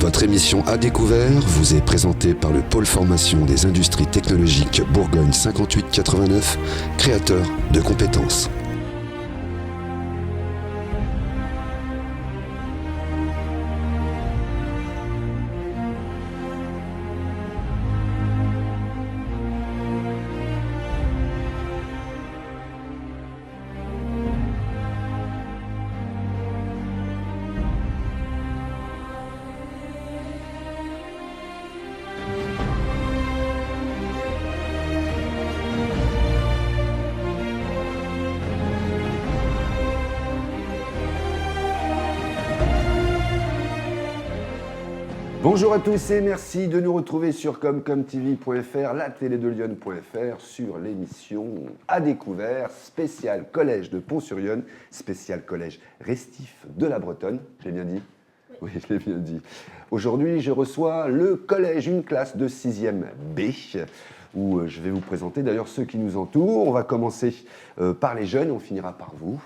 Votre émission À découvert vous est présentée par le pôle formation des industries technologiques Bourgogne 5889, créateur de compétences. Bonjour à tous et merci de nous retrouver sur comcomtv.fr, la télé de Lyon.fr, sur l'émission À découvert, spécial collège de Pont-sur-Yonne, spécial collège restif de la Bretonne. J'ai bien dit ? Oui, je l'ai bien dit. Aujourd'hui, je reçois le collège, une classe de 6e B, où je vais vous présenter d'ailleurs ceux qui nous entourent. On va commencer par les jeunes, on finira par vous.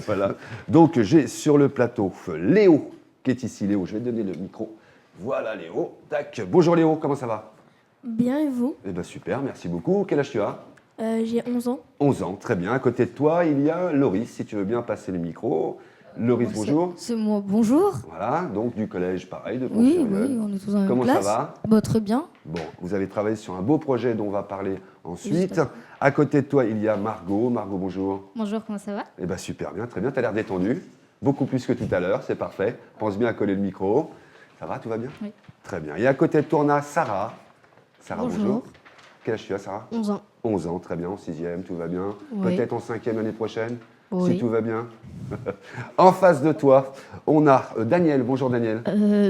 Voilà. Donc, j'ai sur le plateau Léo, qui est ici. Léo, je vais te donner le micro. Voilà Léo, tac. Bonjour Léo, comment ça va ? Bien et vous ? Eh bien super, merci beaucoup. Quel âge tu as ? J'ai 11 ans. 11 ans, très bien. À côté de toi, il y a Loris, si tu veux bien passer le micro. Loris, bonjour. C'est moi, bonjour. Voilà, donc du collège pareil, de Oui, Pont-sur-Yonne. on est tous dans la même Comment classe. ça va ? Très bien. Bon, vous avez travaillé sur un beau projet dont on va parler ensuite. Juste À côté de toi, il y a Margot. Margot, bonjour. Bonjour, comment ça va ? Eh bien super bien, très bien. Tu as l'air détendu, beaucoup plus que tout à l'heure, c'est parfait. Pense bien à coller le micro. Ça va, tout va bien ? Oui. Très bien. Et à côté de toi, on a Sarah. Sarah, bonjour. Bonjour. Quel âge tu as, Sarah ? 11 ans. 11 ans, très bien, en 6e, tout va bien. Oui. Peut-être en 5e l'année prochaine, Oui. si tout va bien. En face de toi, on a Daniel. Bonjour Daniel.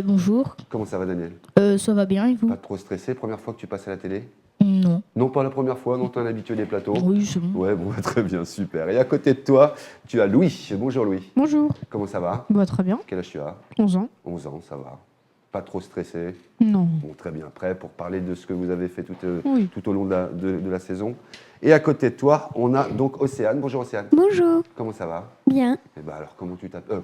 Bonjour. Comment ça va Daniel ? Ça va bien et vous ? Pas trop stressé, première fois que tu passes à la télé ? Non. Non, pas la première fois, non, t'es un habitué des plateaux. Oui, c'est bon. Ouais, bon, très bien, super. Et à côté de toi, tu as Louis. Bonjour Louis. Bonjour. Comment ça va ? Très bien. Quel âge tu as ? 11 ans. 11 ans, ça va. Pas trop stressé. Non. Bon, très bien. Prêt pour parler de ce que vous avez fait Oui. tout au long de la saison. Et à côté de toi, on a donc Océane. Bonjour Océane. Bonjour, Comment ça va ? bien, Eh ben alors, comment tu t'appelles ?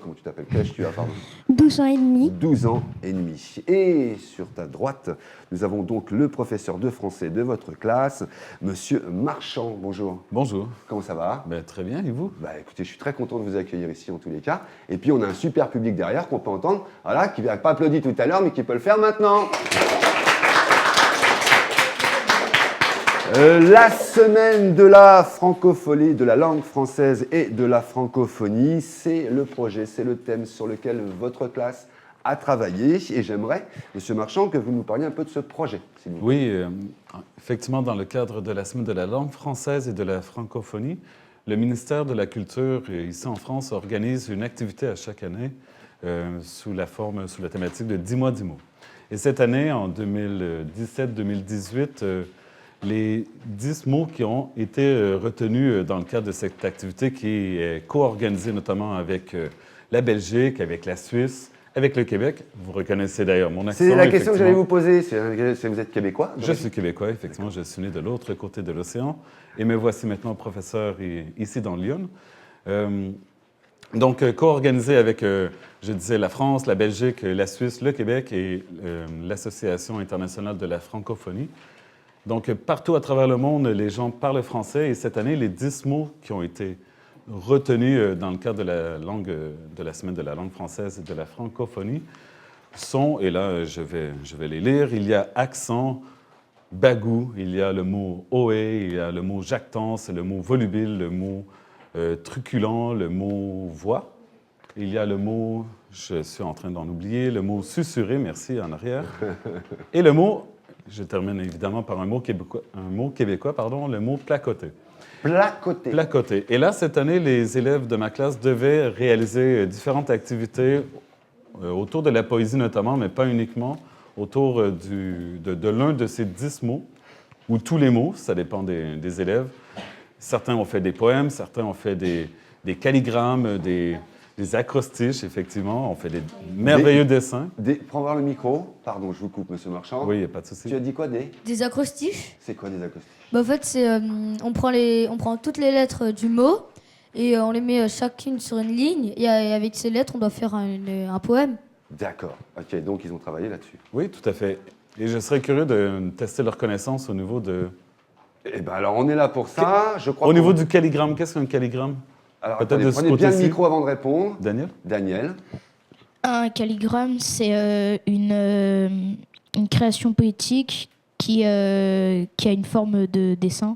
Quel âge tu as, pardon ? 12 ans et demi. 12 ans et demi. Et sur ta droite, nous avons donc le professeur de français de votre classe, Monsieur Marchand. Bonjour. Bonjour. Comment ça va ? Très bien, et vous ? Bah écoutez, je suis très content de vous accueillir ici en tous les cas. Et puis on a un super public derrière qu'on peut entendre, voilà, qui n'a pas applaudi tout à l'heure, mais qui peut le faire maintenant. La semaine de la francophonie, de la langue française et de la francophonie, c'est le projet, c'est le thème sur lequel votre classe a travaillé. Et j'aimerais, Monsieur Marchand, que vous nous parliez un peu de ce projet, s'il vous plaît. Oui, effectivement, dans le cadre de la semaine de la langue française et de la francophonie, le ministère de la Culture, ici en France, organise une activité à chaque année sous la thématique de 10 mois, 10 mots. Et cette année, en 2017-2018, les 10 mots qui ont été retenus dans le cadre de cette activité qui est co-organisée notamment avec la Belgique, avec la Suisse, avec le Québec. Vous reconnaissez d'ailleurs mon accent. C'est la question que j'allais vous poser. Vous êtes québécois ? Je suis québécois, effectivement. Je suis né de l'autre côté de l'océan. Et me voici maintenant professeur ici dans Lyon. Donc, co-organisé avec, je disais, la France, la Belgique, la Suisse, le Québec et l'Association internationale de la francophonie. Donc, partout à travers le monde, les gens parlent français. Et cette année, les 10 mots qui ont été retenus dans le cadre de la semaine de la langue française et de la francophonie sont, et là, je vais les lire, il y a accent, bagou, il y a le mot ohé, il y a le mot jactance, le mot volubile, le mot truculent, le mot voix. Il y a le mot, je suis en train d'en oublier, le mot susurré, merci, en arrière. Et le mot, je termine évidemment par un mot québécois, le mot placoté. Placoté. Placoté. Et là, cette année, les élèves de ma classe devaient réaliser différentes activités autour de la poésie notamment, mais pas uniquement, autour de l'un de ces 10 mots, ou tous les mots, ça dépend des élèves. Certains ont fait des poèmes, certains ont fait des calligrammes, des acrostiches, effectivement. On fait des merveilleux dessins. Prends voir le micro. Pardon, je vous coupe, Monsieur Marchand. Oui, il n'y a pas de souci. Tu as dit quoi, Des acrostiches. C'est quoi des acrostiches ? En fait, on prend toutes les lettres du mot et on les met chacune sur une ligne. Et avec ces lettres, on doit faire un poème. D'accord. Ok, donc ils ont travaillé là-dessus. Oui, tout à fait. Et je serais curieux de tester leurs connaissances au niveau de... Eh ben alors on est là pour ça. Je crois Au niveau qu'on- du calligramme, qu'est-ce qu'un calligramme? Alors peut-être attendez, de ce prenez bien le côté-ci. micro avant de répondre. Daniel? Daniel. Un calligramme, c'est une création poétique qui a une forme de dessin.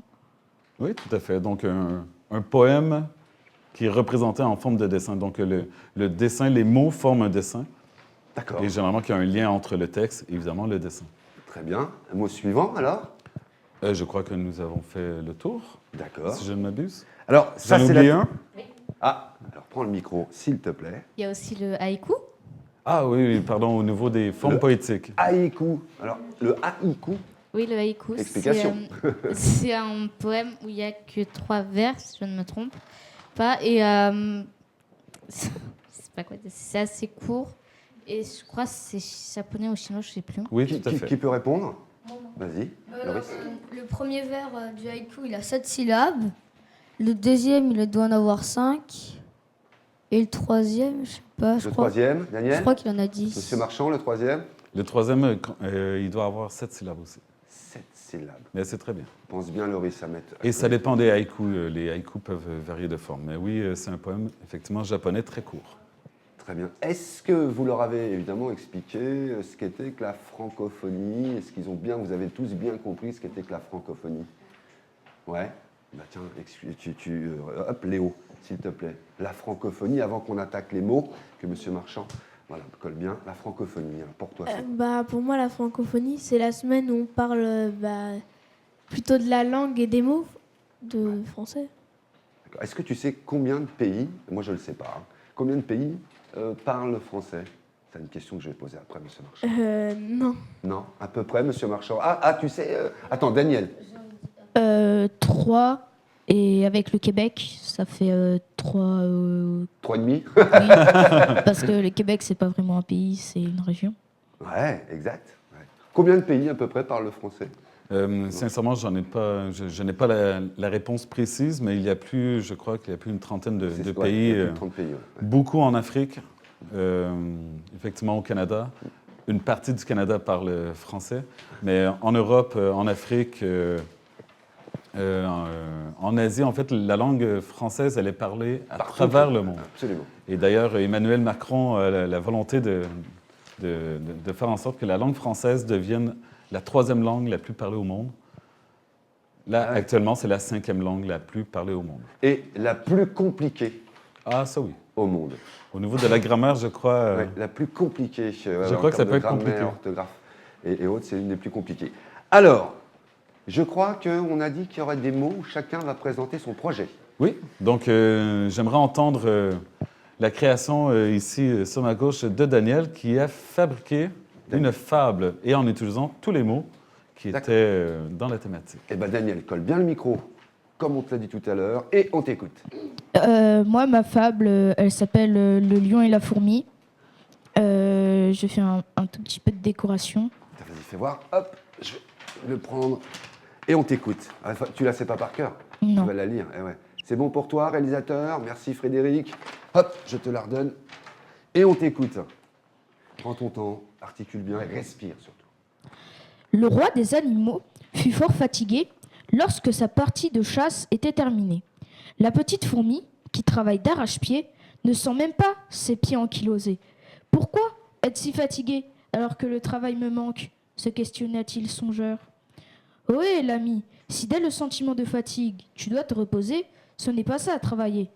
Oui, tout à fait. Donc, un poème qui est représenté en forme de dessin. Donc, le dessin, les mots forment un dessin. D'accord. Et généralement, qu'il y a un lien entre le texte et évidemment le dessin. Très bien. Un mot suivant alors. Je crois que nous avons fait le tour, D'accord. si je ne m'abuse. Alors ça J'en ai c'est oublié la... un? Ah, alors prends le micro s'il te plaît. Il y a aussi le haïku. Ah oui, pardon, au niveau des formes Le- poétiques. Haïku. Alors le haïku. Oui, le haïku. Explication. C'est un poème où il n'y a que 3 vers, si je ne me trompe pas. Et c'est pas quoi, c'est assez court. Et je crois que c'est japonais ou chinois, je ne sais plus. Oui, Qui, tout à qui- fait. qui peut répondre? Vas-y, Loris. Le premier vers du haïku, il a 7 syllabes. Le deuxième, il doit en avoir 5. Et le troisième, je sais pas, Le troisième, je Daniel. crois qu'il en a 10. Monsieur Marchand, le troisième. Le troisième, il doit avoir 7 syllabes aussi. 7 syllabes. Mais c'est très bien. Pense bien, Loris, à mettre. Et ça dépend des haïkus. Les haïkus peuvent varier de forme. Mais oui, c'est un poème, effectivement, japonais très court. Très bien. Est-ce que vous leur avez évidemment expliqué ce qu'était que la francophonie? Est-ce qu'ils ont bien, vous avez tous bien compris ce qu'était que la francophonie? Ouais. Bah tiens, hop, Léo, s'il te plaît. La francophonie, avant qu'on attaque les mots, que Monsieur Marchand, voilà, colle bien. La francophonie, alors, pour toi. c'est- Pour moi, la francophonie, c'est la semaine où on parle plutôt de la langue et des mots de français. D'accord. Est-ce que tu sais combien de pays, moi je ne le sais pas, hein, combien de pays parlent français? C'est une question que je vais poser après, Monsieur Marchand. Non. Non, à peu près, Monsieur Marchand. Ah, tu sais. Attends, Daniel. 3. Et avec le Québec, ça fait 3. 3,5. Parce que le Québec, c'est pas vraiment un pays, c'est une région. Ouais, exact. Ouais. Combien de pays à peu près parlent le français? Sincèrement, j'en ai pas, je n'ai pas la réponse précise, mais il y a plus, je crois qu'il y a plus une trentaine de C'est- ouais, pays. il y a plus de 30 pays. Ouais. Beaucoup en Afrique, effectivement au Canada. Une partie du Canada parle français, mais en Europe, en Afrique, en Asie, en fait, la langue française, elle est parlée à Partout. travers le monde. Absolument. Et d'ailleurs, Emmanuel Macron a la volonté de faire en sorte que la langue française devienne la 3e langue la plus parlée au monde. Là, Ouais. actuellement, c'est la 5e langue la plus parlée au monde. Et la plus compliquée Ah, ça oui. au monde. Au niveau de la grammaire, je crois... Ouais, la plus compliquée. Je crois que ça peut être compliqué. Orthographe et autres, c'est une des plus compliquées. Alors, je crois qu'on a dit qu'il y aurait des mots où chacun va présenter son projet. Oui, donc j'aimerais entendre la création ici sur ma gauche de Daniel qui a fabriqué une fable et en utilisant tous les mots qui D'accord. étaient dans la thématique. Eh bien, Daniel, colle bien le micro, comme on te l'a dit tout à l'heure, et on t'écoute. Moi, ma fable, elle s'appelle Le lion et la fourmi. Je fais un tout petit peu de décoration. Vas-y, fais voir. Hop, je vais le prendre. Et on t'écoute. Ah, tu la sais pas par cœur? Non. Tu vas la lire. Eh ouais. C'est bon pour toi, réalisateur? Merci, Frédéric. Hop, je te la redonne. Et on t'écoute. Prends ton temps, articule bien et respire surtout. Le roi des animaux fut fort fatigué lorsque sa partie de chasse était terminée. La petite fourmi, qui travaille d'arrache-pied, ne sent même pas ses pieds ankylosés. « Pourquoi être si fatigué alors que le travail me manque ?» se questionna-t-il songeur. « Ohé, l'ami, si dès le sentiment de fatigue, tu dois te reposer, ce n'est pas ça, travailler.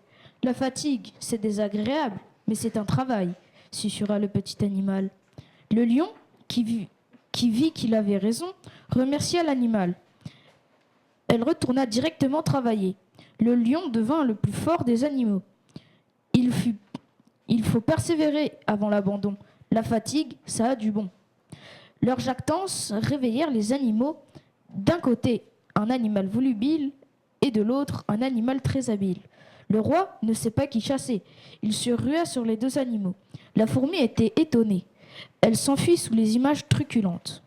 La fatigue, c'est désagréable, mais c'est un travail, » susurra le petit animal. Le lion, qui vit qu'il avait raison, remercia l'animal. Elle retourna directement travailler. Le lion devint le plus fort des animaux. Il faut persévérer avant l'abandon. La fatigue, ça a du bon. Leurs jactances réveillèrent les animaux. D'un côté, un animal volubile et de l'autre, un animal très habile. Le roi ne sait pas qui chasser. Il se rua sur les 2 animaux. La fourmi était étonnée. Elle s'enfuit sous les images truculentes.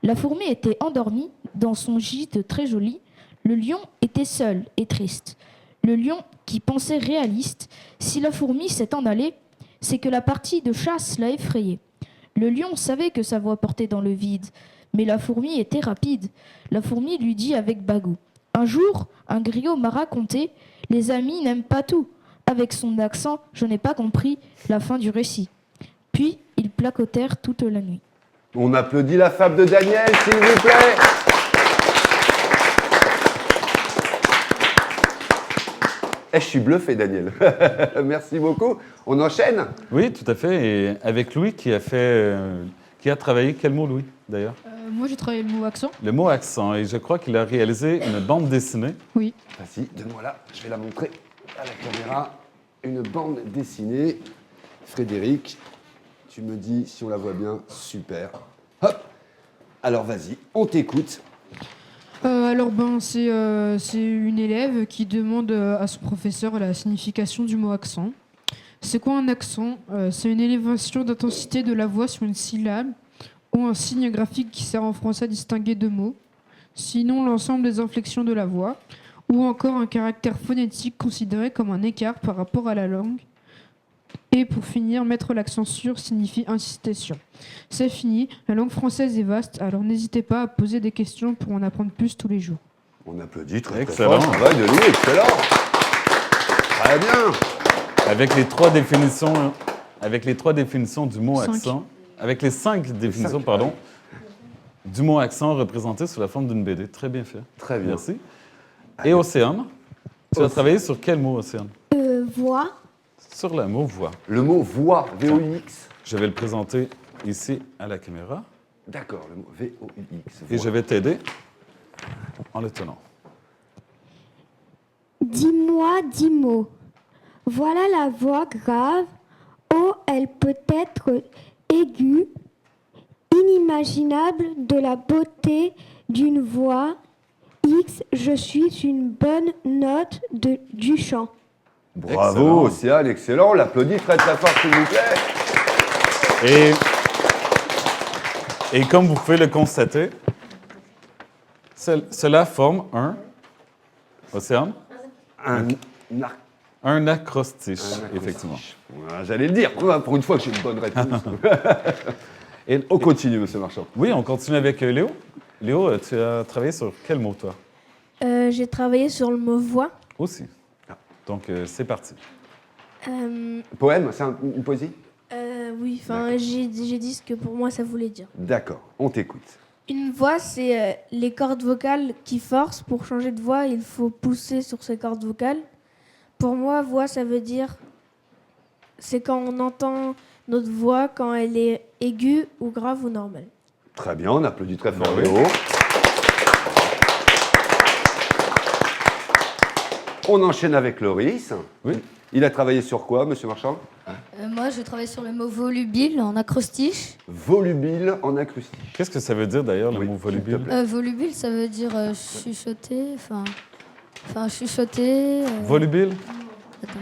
La fourmi était endormie dans son gîte très joli. Le lion était seul et triste. Le lion, qui pensait réaliste, si la fourmi s'est en allée, c'est que la partie de chasse l'a effrayé. Le lion savait que sa voix portait dans le vide, mais la fourmi était rapide. La fourmi lui dit avec bagout. Un jour, un griot m'a raconté « Les amis n'aiment pas tout ». Avec son accent, je n'ai pas compris la fin du récit. Puis, ils placotèrent toute la nuit. On applaudit la fable de Daniel, s'il vous plaît. Je suis bluffé, Daniel. Merci beaucoup. On enchaîne? Oui, tout à fait. Et avec Louis qui a travaillé quel mot, Louis, d'ailleurs? Moi, j'ai travaillé le mot accent. Le mot accent. Et je crois qu'il a réalisé une bande dessinée. Oui. Vas-y, donne-moi là. Je vais la montrer à la caméra. Une bande dessinée. Frédéric, tu me dis si on la voit bien. Super. Hop. Alors, vas-y, on t'écoute. C'est une élève qui demande à son professeur la signification du mot accent. C'est quoi un accent? C'est une élévation d'intensité de la voix sur une syllabe ou un signe graphique qui sert en français à distinguer deux mots. Sinon, l'ensemble des inflexions de la voix ou encore un caractère phonétique considéré comme un écart par rapport à la langue. Et pour finir, mettre l'accent sur signifie insister sur. C'est fini, la langue française est vaste, alors n'hésitez pas à poser des questions pour en apprendre plus tous les jours. On applaudit très Excellent. fort. Travail de Louis, excellent. Très bien. Avec les trois définitions du mot accent, avec les cinq définitions, pardon, du mot accent représenté sous la forme d'une BD. Très bien fait. Très bien. Merci. Et Océane, tu as travaillé sur quel mot, Océane? Voix. Sur le mot voix. Le mot voix, V-O-I-X. Je vais le présenter ici à la caméra D'accord, le mot V-O-I-X. et je vais t'aider en le tenant. Dis-moi 10 mots. Voilà la voix grave. Oh, elle peut être aiguë, inimaginable de la beauté d'une voix. X, je suis une bonne note du chant. Bravo, Excellent. Océane, excellent. On l'applaudit très très fort, s'il vous plaît. Et comme vous pouvez le constater, cela forme Océane, un acrostiche, effectivement. Voilà, j'allais le dire, pour une fois que j'ai une bonne réponse. Et On continue, monsieur Marchand. oui, on continue avec Léo. Léo, tu as travaillé sur quel mot, toi? J'ai travaillé sur le mot voix. Aussi. Donc, c'est parti. Poème, c'est une poésie? Oui, enfin, j'ai dit ce que pour moi ça voulait dire. D'accord, on t'écoute. Une voix, c'est les cordes vocales qui forcent. Pour changer de voix, il faut pousser sur ces cordes vocales. Pour moi, voix, ça veut dire... C'est quand on entend notre voix, quand elle est aiguë ou grave ou normale. Très bien, on applaudit très fort Oui. Léo. On enchaîne avec Loris. Oui. Il a travaillé sur quoi, monsieur Marchand? Moi, je travaille sur le mot volubile en acrostiche. Volubile en acrostiche. Qu'est-ce que ça veut dire, d'ailleurs, le Oui, mot s'il te volubile? plaît. Volubile, ça veut dire chuchoter, enfin chuchoter. Volubile? Attends.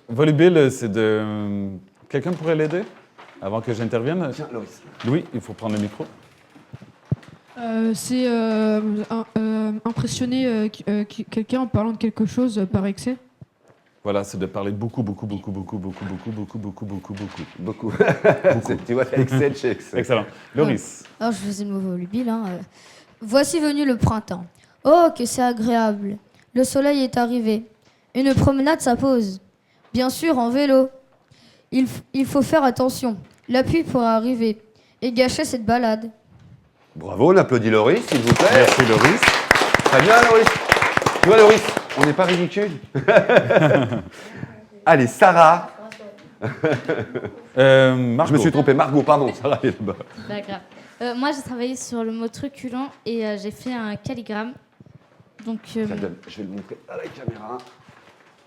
Volubile, c'est de... Quelqu'un pourrait l'aider avant que j'intervienne? Tiens, Loris. Louis, il faut prendre le micro. C'est impressionner quelqu'un en parlant de quelque chose par excès. Voilà, c'est de parler beaucoup. Beaucoup. Tu vois, Excel chez Excel. Excellent. Loris. Alors, je faisais le mot volubile. Voici venu le printemps. Oh, que c'est agréable. Le soleil est arrivé. Une promenade s'impose. Bien sûr, en vélo. Il faut faire attention. La pluie pourrait arriver et gâcher cette balade. Bravo, on applaudit Loris, s'il vous plaît. Merci, Loris. Très bien, Loris. Tu vois, Loris, on n'est pas ridicule. Allez, Sarah. Margot. Je me suis trompé, Margot, pardon, Sarah est là-bas. D'accord. Moi, j'ai travaillé sur le mot truculent et j'ai fait un calligramme. Donc, Je vais le montrer à la caméra.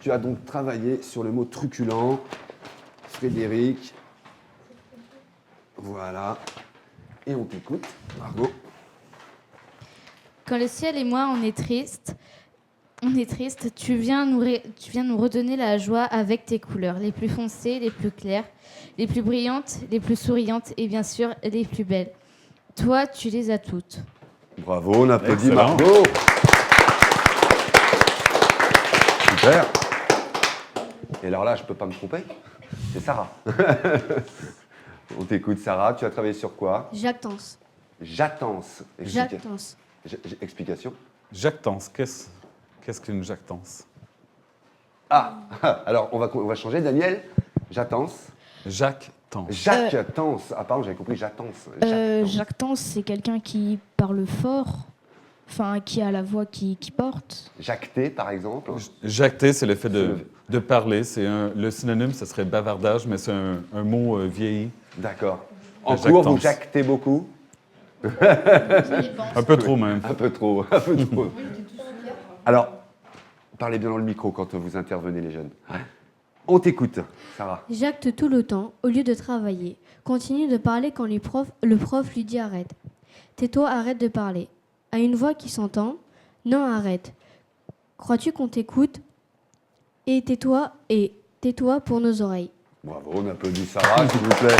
Tu as donc travaillé sur le mot truculent. Frédéric. Voilà. Et on t'écoute, Margot. quand le ciel et moi, on est triste, tu viens nous redonner la joie avec tes couleurs, les plus foncées, les plus claires, les plus brillantes, les plus souriantes et bien sûr les plus belles. Toi, tu les as toutes. Bravo, on applaudit Excellent. Margot. Super. Et alors là, je peux pas me tromper. C'est Sarah. On t'écoute, Sarah. Tu as travaillé sur quoi? Jactance. Jactance. Jactance. Explication. Jactance, qu'est-ce qu'une jactance? Ah, alors on va changer. Daniel, jactance. Jactance. Jactance. Ah pardon, j'avais compris jactance. Jactance, c'est quelqu'un qui parle fort, enfin qui a la voix qui porte. Jacter, par exemple. Jacter, c'est le fait de parler. Le synonyme, ce serait bavardage, mais c'est un mot vieilli. D'accord. En La cours, vous jactance. jactez beaucoup? Un peu trop même. Un peu trop, un peu trop. Alors, parlez bien dans le micro quand vous intervenez, les jeunes. On t'écoute, Sarah. Jacte tout le temps au lieu de travailler. Continue de parler quand le prof lui dit arrête. Tais-toi, arrête de parler. A une voix qui s'entend. Non, arrête. Crois-tu qu'on t'écoute? Et tais-toi pour nos oreilles. Bravo, on applaudit Sarah, s'il vous plaît.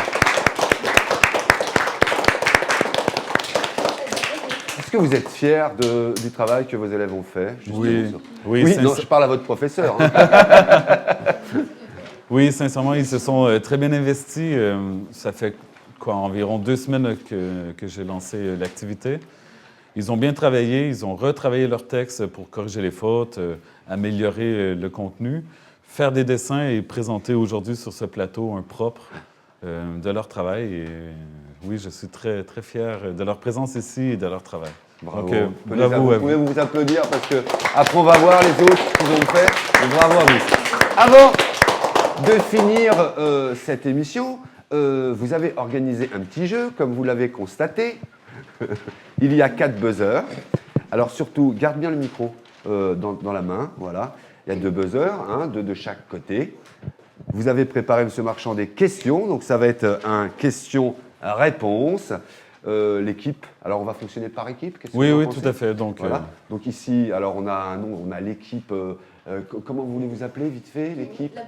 Est-ce que vous êtes fiers du travail que vos élèves ont fait? Oui, Non, je parle à votre professeur. Hein. Oui, sincèrement, ils se sont très bien investis. Ça fait environ 2 semaines que j'ai lancé l'activité. Ils ont bien travaillé, ils ont retravaillé leurs textes pour corriger les fautes, améliorer le contenu, faire des dessins et présenter aujourd'hui sur ce plateau un propre de leur travail. Et oui, je suis très, très fier de leur présence ici et de leur travail. Bravo. Donc, Vous bravo à pouvez vous. vous applaudir parce que après on va voir les autres qu'ils ont fait. Mais bravo à vous. Avant de finir cette émission, vous avez organisé un petit jeu, comme vous l'avez constaté. Il y a 4 buzzers. Alors surtout, garde bien le micro dans la main. Voilà. Il y a 2 buzzers, 2 de chaque côté. Vous avez préparé, M. Marchand, des questions. Donc ça va être un question-réponse. L'équipe, alors on va fonctionner par équipe? Qu'est-ce que Oui, vous en oui, pensez? tout à fait. Donc, Voilà. Donc ici, alors on a un nom, on a l'équipe. Comment vous voulez vous appeler vite fait, l'équipe?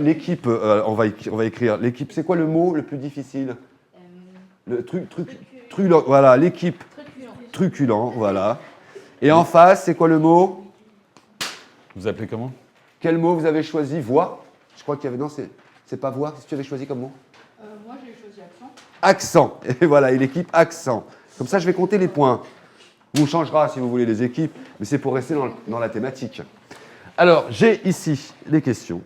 L'équipe, on va écrire. L'équipe, c'est quoi le mot le plus difficile? Le truculent. Voilà, l'équipe. Truculent, voilà. Et en face, c'est quoi le mot? vous appelez comment? Quel mot vous avez choisi? Voix? Je crois qu'il y avait. Non, c'est pas voix. Qu'est-ce que tu avais choisi comme mot? Moi, j'ai choisi accent. Accent. Et voilà, et l'équipe accent. Comme ça, je vais compter les points. On changera si vous voulez les équipes, mais c'est pour rester dans la thématique. Alors, j'ai ici les questions.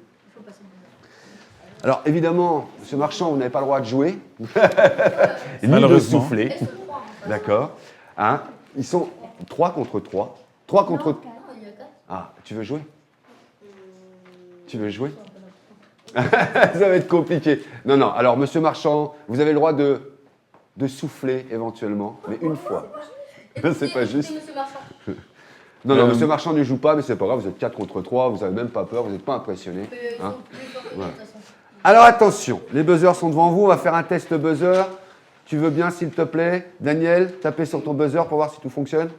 Alors, évidemment, M. Marchand, vous n'avez pas le droit de jouer, ni de Malheureusement. souffler. D'accord. Hein? Ils sont 3 contre 3. 3 contre... Ah, tu veux jouer? Tu veux jouer? Ça va être compliqué. Non, non. Alors, M. Marchand, vous avez le droit de souffler éventuellement, mais une fois. C'est pas juste. Non, non, M. Marchand ne joue pas, mais c'est pas grave, vous êtes 4 contre 3, vous n'avez même pas peur, vous n'êtes pas impressionné. Hein? Voilà. Alors attention, les buzzers sont devant vous, on va faire un test buzzer. Tu veux bien, s'il te plaît, Daniel, taper sur ton buzzer pour voir si tout fonctionne?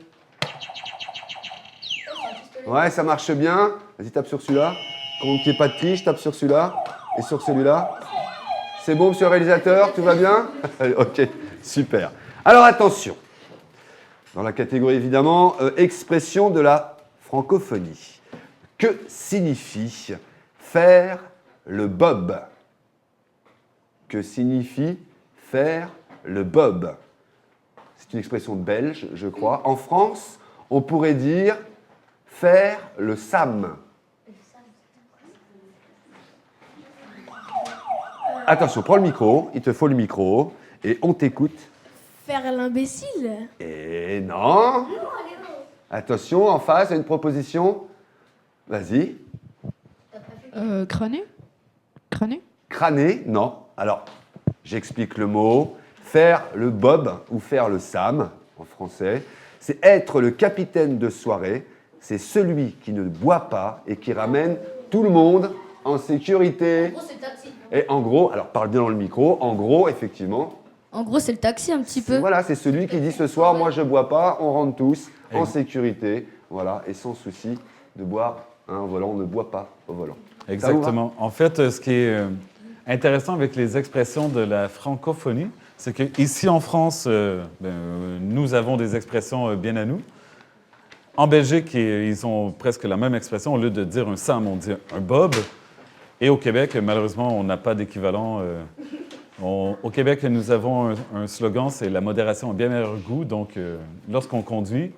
Ouais, ça marche bien. Vas-y, tape sur celui-là. Qu'il n'y ait pas de triche, tape sur celui-là et sur celui-là. C'est bon, monsieur le réalisateur, tout va bien? Ok, super. Alors attention. Dans la catégorie, évidemment, expression de la francophonie. Que signifie faire le bob? Que signifie faire le bob? C'est une expression belge, je crois. En France, on pourrait dire faire le Sam. Attention, prends le micro, il te faut le micro, et on t'écoute. Faire l'imbécile. Et non. Attention, en face, il y a une proposition. Vas-y. Crâner? Crâner? Crâner, non. Alors, j'explique le mot. Faire le bob ou faire le Sam, en français, c'est être le capitaine de soirée. C'est celui qui ne boit pas et qui ramène tout le monde en sécurité. En gros, c'est le taxi. Et en gros, alors parle bien dans le micro, en gros, effectivement, En gros, c'est le taxi un petit peu. voilà, c'est celui qui dit ce soir, moi je bois pas, on rentre tous en sécurité, voilà, et sans souci de boire au volant, on ne boit pas au volant. Exactement. En fait, ce qui est intéressant avec les expressions de la francophonie, c'est qu'ici en France, nous avons des expressions bien à nous. En Belgique, ils ont presque la même expression. Au lieu de dire un Sam, on dit un Bob. Et au Québec, malheureusement, on n'a pas d'équivalent. Au Québec, nous avons un slogan, c'est « La modération a bien meilleur goût ». Donc, lorsqu'on conduit,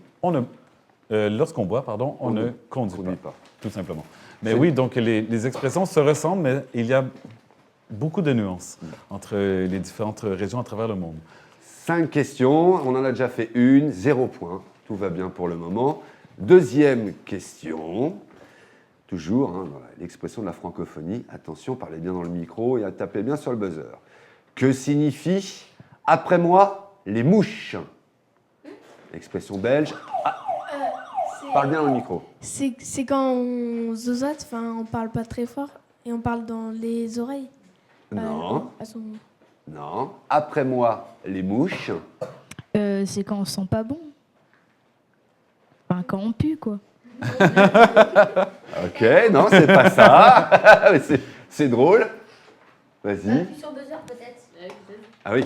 lorsqu'on boit, pardon, on ne conduit pas, tout simplement. Mais oui, donc les expressions se ressemblent, mais il y a beaucoup de nuances entre les différentes régions à travers le monde. 5 questions, on en a déjà fait une, 0 point. Tout va bien pour le moment. Deuxième question, toujours dans l'expression de la francophonie. Attention, parlez bien dans le micro et tapez bien sur le buzzer. Que signifie « après moi, les mouches » Expression belge. Parle bien dans le micro. C'est quand on zozote, enfin on parle pas très fort et on parle dans les oreilles. Non. À son... Non. Après moi, les mouches. C'est quand on sent pas bon. Enfin, quand on pue, quoi. Ok, non, c'est pas ça. Mais c'est drôle. Vas-y. Sur buzzer peut-être. Ah oui.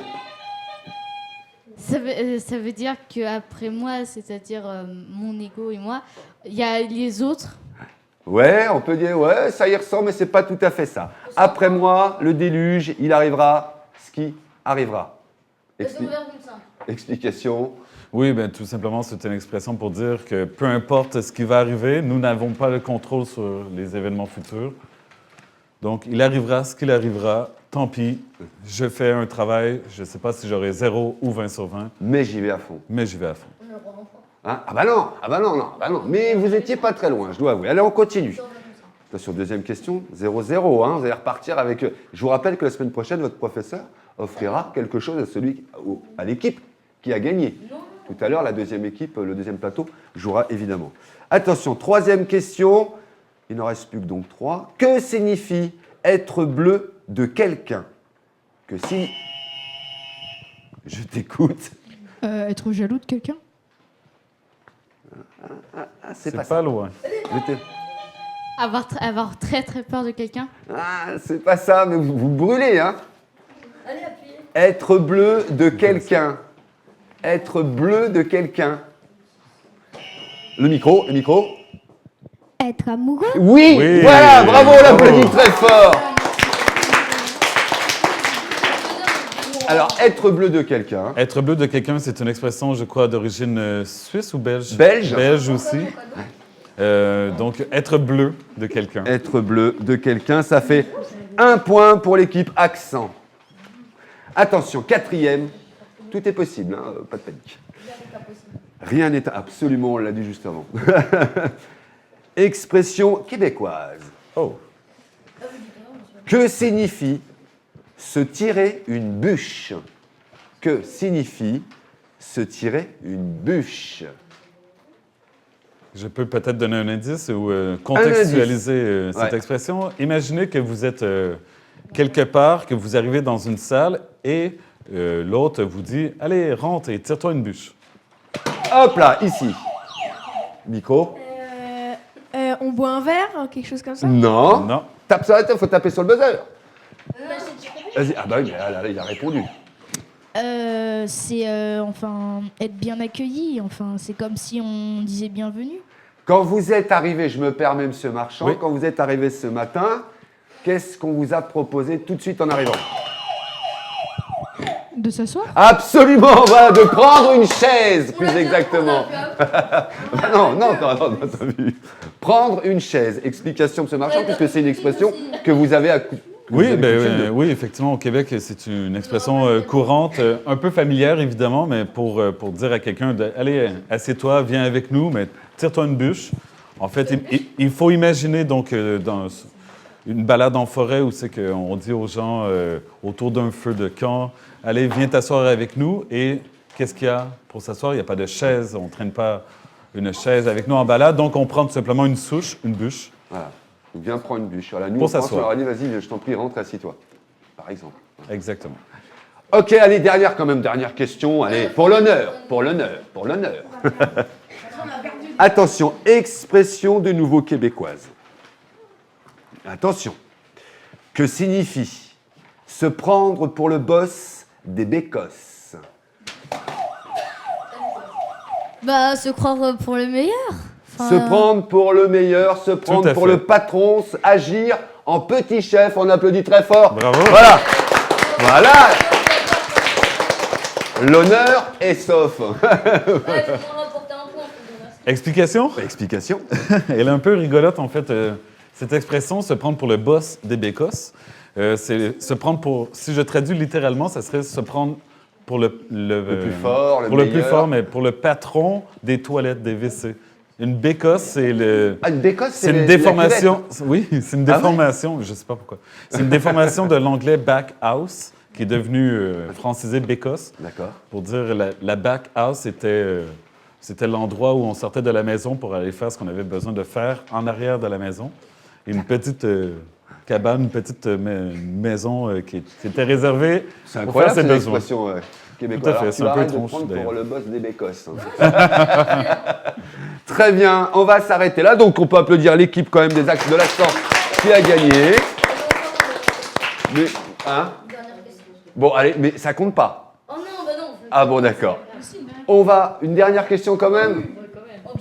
Ça veut dire qu'après moi, c'est-à-dire mon ego et moi, il y a les autres. Ouais, on peut dire, ouais, ça y ressemble, mais c'est pas tout à fait ça. Après moi, le déluge, il arrivera ce qui arrivera. Explication. Oui, bien, tout simplement, c'est une expression pour dire que peu importe ce qui va arriver, nous n'avons pas le contrôle sur les événements futurs. Donc, il arrivera ce qu'il arrivera. Tant pis, je fais un travail, je ne sais pas si j'aurai 0 ou 20 sur 20. Mais j'y vais à fond. Mais j'y vais à fond. Hein? Ah bah non. Mais vous étiez pas très loin, je dois avouer. Allez, on continue. Attention, deuxième question, 0-0. Hein, vous allez repartir avec... Je vous rappelle que la semaine prochaine, votre professeur offrira quelque chose à l'équipe qui a gagné. Tout à l'heure, la deuxième équipe, le deuxième plateau, jouera évidemment. Attention, troisième question. Il n'en reste plus que donc 3. Que signifie être bleu de quelqu'un? Je t'écoute. Être jaloux de quelqu'un? C'est pas loin. Avoir très très peur de quelqu'un. Ah, c'est pas ça, mais vous brûlez, hein? Allez, appuyez. Être bleu de quelqu'un. Être bleu de quelqu'un. Le micro. Être amoureux? Oui, voilà, bravo, on l'applaudit très fort. Alors, être bleu de quelqu'un. Être bleu de quelqu'un, c'est une expression, je crois, d'origine suisse ou belge? Belge. Belge aussi. Donc, être bleu de quelqu'un. Être bleu de quelqu'un, ça fait 1 point pour l'équipe accent. Attention, 4e. Tout est possible, hein, pas de panique. Rien n'est absolument, on l'a dit juste avant. Expression québécoise. Oh. Que signifie se tirer une bûche? Que signifie se tirer une bûche? Je peux peut-être donner un indice ou contextualiser cette expression. Imaginez que vous êtes quelque part, que vous arrivez dans une salle et l'autre vous dit « Allez, rentre et tire-toi une bûche ». Hop là, ici. Micro. On boit un verre, quelque chose comme ça? Non. Tape ça, il faut taper sur le buzzer. Vas-y. Ah bah oui, mais là, il a répondu. C'est enfin être bien accueilli. Enfin, c'est comme si on disait bienvenue. Quand vous êtes arrivé, je me permets, Monsieur Marchand, Oui. quand vous êtes arrivé ce matin, qu'est-ce qu'on vous a proposé tout de suite en arrivant? De s'asseoir? Absolument, voilà, de prendre une chaise, plus exactement. Non, t'as vu. Prendre une chaise. Explication, Monsieur Marchand, puisque c'est une expression que vous avez Oui, oui, effectivement, au Québec, c'est une expression courante, un peu familière, évidemment, mais pour dire à quelqu'un « Allez, assieds-toi, viens avec nous, mais tire-toi une bûche ». En fait, il faut imaginer donc dans une balade en forêt où c'est qu'on dit aux gens autour d'un feu de camp « Allez, viens t'asseoir avec nous ». Et qu'est-ce qu'il y a pour s'asseoir? Il n'y a pas de chaise, on ne traîne pas une chaise avec nous en balade, donc on prend tout simplement une souche, une bûche. Voilà. Donc viens prendre une bûche. Voilà, nous, Pour en France, on s'asseoir. leur a dit, vas-y, je t'en prie, rentre, assis-toi. Par exemple. Exactement. Ok, allez, dernière question. Allez, pour l'honneur. Attention, expression de nouveau québécoise. Attention. Que signifie se prendre pour le boss des bécosses? Bah, se croire pour le meilleur. Enfin, Se prendre pour le meilleur, se prendre à pour fait. le patron, agir en petit chef. On applaudit très fort. Bravo. Voilà. Voilà. L'honneur est sauf. Explication? Explication. Elle est un peu rigolote, en fait. Cette expression, se prendre pour le boss des bécosses, c'est se prendre pour... Si je traduis littéralement, ça serait se prendre pour le plus fort, le pour le plus meilleur. fort, mais pour le patron des toilettes, des WC. Une bécosse, c'est le... Ah, une bécosse, C'est une la déformation. Oui, c'est une Ah ouais? déformation. Je ne sais pas pourquoi. C'est une déformation de l'anglais back house, qui est devenu francisé bécosse. D'accord. Pour dire la back house, c'était l'endroit où on sortait de la maison pour aller faire ce qu'on avait besoin de faire en arrière de la maison. Et une petite cabane, une petite maison qui était réservée C'est pour faire incroyable ses cette besoins. expression québécoise. Tout à fait, Alors, c'est tu un peu arrêtes de étrange, prendre pour d'ailleurs. le boss des bécosses. Très bien, on va s'arrêter là. Donc on peut applaudir l'équipe quand même des Axes de l'accent qui a gagné. Mais, hein? Bon, allez, mais ça compte pas. Oh non, bah non. Ah bon, d'accord. On va, une dernière question quand même.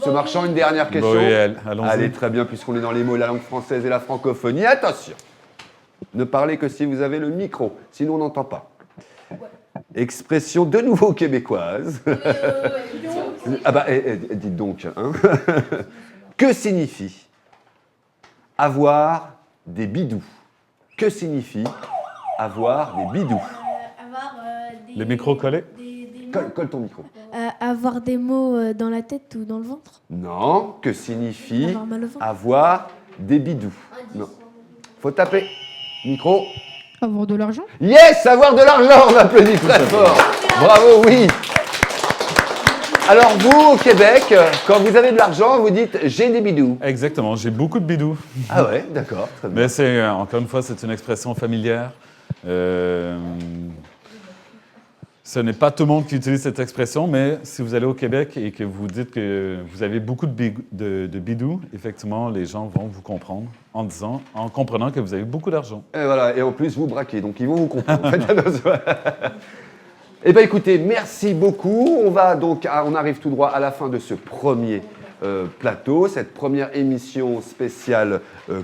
Ce marchand, une dernière question. Bon, oui, allons-y. Allez, très bien, puisqu'on est dans les mots, la langue française et la francophonie. Attention, ne parlez que si vous avez le micro, sinon on n'entend pas. Expression de nouveau québécoise. Ah bah, dites donc. Hein. Que signifie avoir des bidous? Que signifie avoir des bidous? Le micro collé? Colle ton micro. Avoir des mots dans la tête ou dans le ventre. Non, que signifie Avoir mal au ventre. avoir des bidous? Non. Faut taper. Micro. Avoir de l'argent? Yes, avoir de l'argent, on applaudit très fort. Bravo, oui. Alors vous, au Québec, quand vous avez de l'argent, vous dites « j'ai des bidous Exactement, j'ai beaucoup de bidous. ». Ah ouais, d'accord, très bien. Mais c'est, encore une fois, c'est une expression familière. Ce n'est pas tout le monde qui utilise cette expression, mais si vous allez au Québec et que vous dites que vous avez beaucoup de bidous, effectivement, les gens vont vous comprendre en comprenant que vous avez beaucoup d'argent. Et voilà, et en plus, vous braquez, donc ils vont vous comprendre. Faites attention. Eh bien, écoutez, merci beaucoup. On arrive tout droit à la fin de ce premier plateau, cette première émission spéciale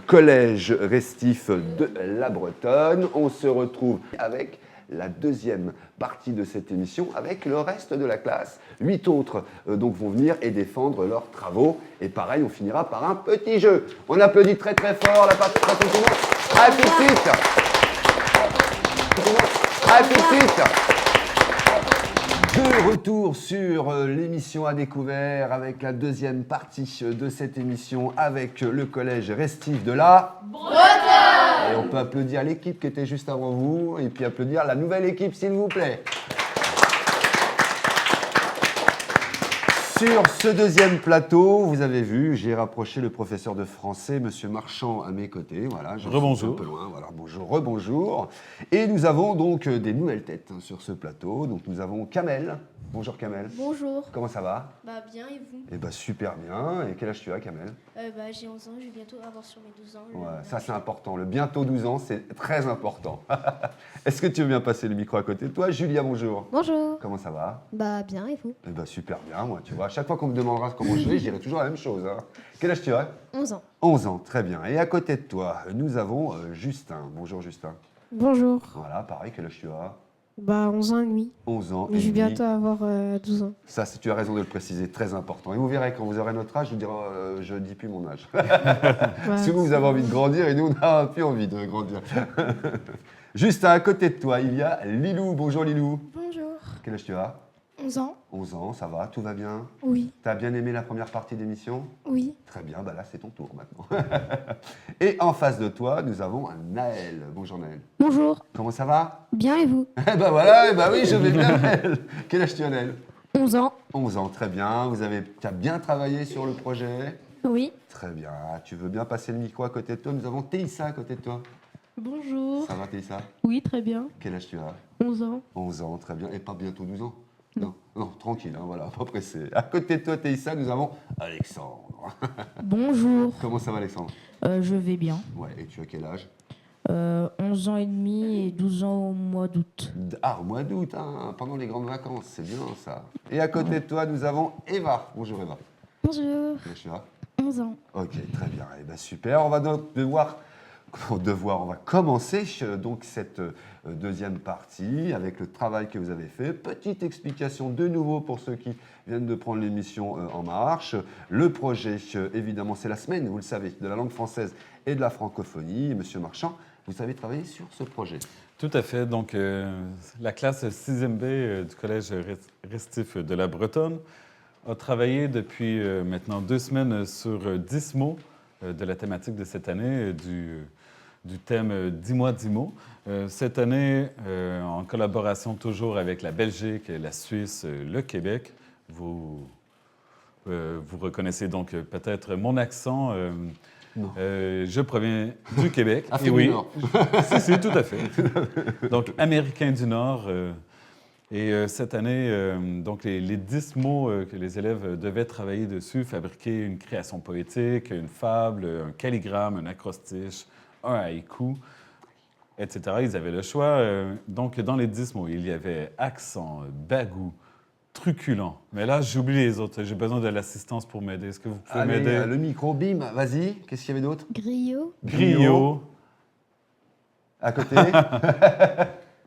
Collège Restif de la Bretonne. On se retrouve avec la deuxième partie de cette émission avec le reste de la classe. 8 autres donc vont venir et défendre leurs travaux. Et pareil, on finira par un petit jeu. On applaudit très très fort la participation de tout le monde. À tout de suite. À tout de suite. De retour sur l'émission à découvert avec la deuxième partie de cette émission avec le collège Restif de la Bretonne. Et on peut applaudir l'équipe qui était juste avant vous et puis applaudir la nouvelle équipe s'il vous plaît. Sur ce deuxième plateau, vous avez vu, j'ai rapproché le professeur de français, Monsieur Marchand, à mes côtés. Voilà, je suis Rebonjour. un peu loin. Voilà, bonjour, rebonjour. Et nous avons donc des nouvelles têtes sur ce plateau. Donc nous avons Kamel. Bonjour Kamel. Bonjour. Comment ça va? Bah bien et vous? Eh ben super bien. Et quel âge tu as, Kamel? Bah j'ai 11 ans, je vais bientôt avoir sur mes 12 ans. Ouais, ça c'est important. Le bientôt 12 ans, c'est très important. Est-ce que tu veux bien passer le micro à côté de toi? Julia, bonjour. Bonjour. Comment ça va? Bah bien et vous? Eh ben super bien, moi, tu vois. À chaque fois qu'on me demandera comment je vais, je dirai toujours la même chose. Hein. Quel âge tu as? 11 ans. 11 ans, très bien. Et à côté de toi, nous avons Justin. Bonjour Justin. Bonjour. Voilà, pareil, quel âge tu as? Bah 11 ans et demi. 11 ans. Mais et je vais demi. bientôt avoir 12 ans. Ça, tu as raison de le préciser, très important. Et vous verrez, quand vous aurez notre âge, je vous dirai, je ne dis plus mon âge. Si vous avez envie de grandir, et nous, on n'a plus envie de grandir. Juste à côté de toi, il y a Lilou. Bonjour Lilou. Bonjour. Quel âge tu as? 11 ans? 11 ans, ça va, tout va bien? Oui. T'as bien aimé la première partie d'émission? Oui. Très bien, bah là c'est ton tour maintenant. Et en face de toi, nous avons un Naël. Bonjour Naël. Bonjour. Comment ça va? Bien et vous? Eh ben voilà, eh ben oui, je vais bien Naël. Quel âge tu as Naël? 11 ans. 11 ans, très bien. Tu as bien travaillé sur le projet? Oui. Très bien. Tu veux bien passer le micro à côté de toi? Nous avons Théissa à côté de toi. Bonjour. Ça va Théissa? Oui, très bien. Quel âge tu as? 11 ans. 11 ans, très bien. Et pas bientôt 12 ans? Non, non, tranquille, hein, voilà, pas pressé. À côté de toi, Théissa, nous avons Alexandre. Bonjour, Comment ça va, Alexandre? je vais bien. Ouais, et tu as quel âge? 11 ans et demi et 12 ans au mois d'août. Ah, au mois d'août, hein, pendant les grandes vacances, c'est bien ça. Et à côté de toi, nous avons Eva. Bonjour Eva. Bonjour, Quel âge tu as 11 ans. Ok, très bien. Eh ben, super. On va donc on va commencer donc cette deuxième partie avec le travail que vous avez fait. Petite explication de nouveau pour ceux qui viennent de prendre l'émission en marche. Le projet, évidemment, c'est la semaine, vous le savez, de la langue française et de la francophonie. Monsieur Marchand, vous avez travaillé sur ce projet. Tout à fait. Donc, la classe 6e B du Collège Restif de la Bretonne a travaillé depuis maintenant 2 semaines sur 10 mots de la thématique de cette année, du thème 10 mois, 10 mots. Cette année, en collaboration toujours avec la Belgique, la Suisse, le Québec, vous reconnaissez donc peut-être mon accent. Non. Je proviens du Québec. Afrique et oui, du Nord. si, tout à fait. Donc, américain du Nord. Cette année, donc les 10 mots que les élèves devaient travailler dessus, fabriquer une création poétique, une fable, un calligramme, un acrostiche, un haïku, etc. Ils avaient le choix. Donc, dans les 10 mots, il y avait accent, bagou, truculent. Mais là, j'oublie les autres. J'ai besoin de l'assistance pour m'aider. Est-ce que vous pouvez m'aider? Le micro, bim, vas-y. Qu'est-ce qu'il y avait d'autre? Griot. Griot. À côté?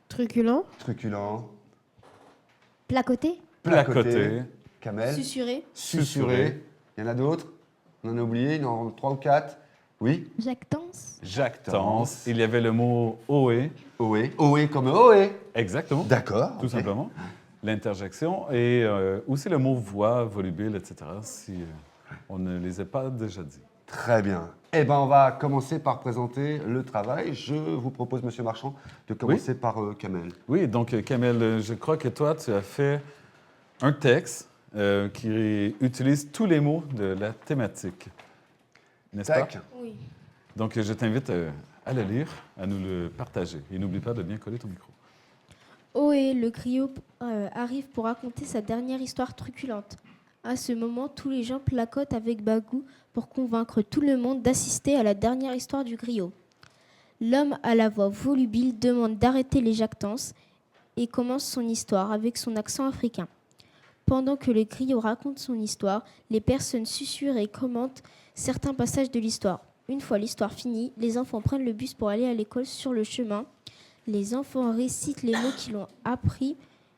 Truculent. Truculent. Placoté. Placoté. Camel. Susurré. Susurré. Il y en a d'autres? On en a oublié? Il y en a 3 ou 4? Oui? Jactance. Jactance. Il y avait le mot ohé. Ohé. Ohé comme ohé. Exactement. D'accord. Tout ok. simplement. L'interjection. Et aussi le mot voix, volubile, etc., si on ne les a pas déjà dit. Très bien. Eh bien, on va commencer par présenter le travail. Je vous propose, Monsieur Marchand, de commencer par Kamel. Oui, donc Kamel, je crois que toi, tu as fait un texte qui utilise tous les mots de la thématique. N'est-ce pas? Oui. Donc, je t'invite à le lire, à nous le partager. Et n'oublie pas de bien coller ton micro. Ohé, le griot arrive pour raconter sa dernière histoire truculente. À ce moment, tous les gens placotent avec Bagou pour convaincre tout le monde d'assister à la dernière histoire du griot. L'homme à la voix volubile demande d'arrêter les jactances et commence son histoire avec son accent africain. Pendant que le griot raconte son histoire, les personnes susurrent et commentent certains passages de l'histoire. Une fois l'histoire finie, les enfants prennent le bus pour aller à l'école. Sur le chemin, les enfants récitent les mots qu'ils ont appris,